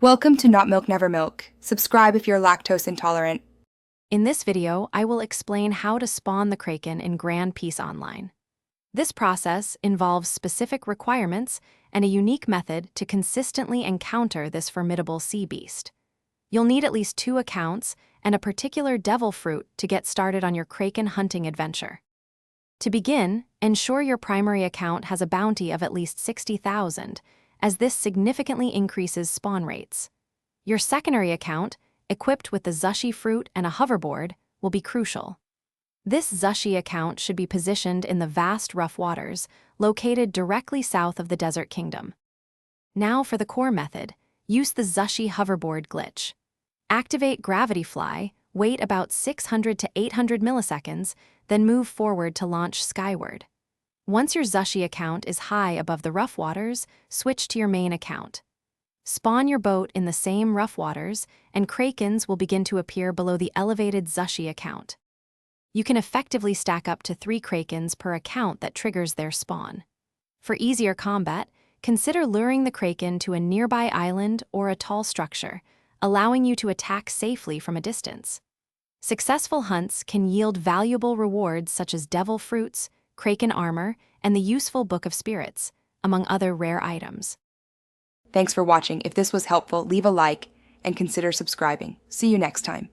Welcome to Not Milk Never Milk. Subscribe if you're lactose intolerant. In this video, I will explain how to spawn the Kraken in Grand Peace Online. This process involves specific requirements and a unique method to consistently encounter this formidable sea beast. You'll need at least 2 accounts and a particular devil fruit to get started on your Kraken hunting adventure. To begin, ensure your primary account has a bounty of at least 60,000, as this significantly increases spawn rates. Your secondary account, equipped with the Zushi fruit and a hoverboard, will be crucial. This Zushi account should be positioned in the vast rough waters, located directly south of the Desert Kingdom. Now for the core method, use the Zushi hoverboard glitch. Activate Gravity Fly, wait about 600 to 800 milliseconds, then move forward to launch skyward. Once your Zushi account is high above the rough waters, switch to your main account. Spawn your boat in the same rough waters, and Krakens will begin to appear below the elevated Zushi account. You can effectively stack up to 3 Krakens per account that triggers their spawn. For easier combat, consider luring the Kraken to a nearby island or a tall structure, allowing you to attack safely from a distance. Successful hunts can yield valuable rewards such as devil fruits, Kraken armor, and the useful Book of Spirits, among other rare items. Thanks for watching. If this was helpful, leave a like and consider subscribing. See you next time.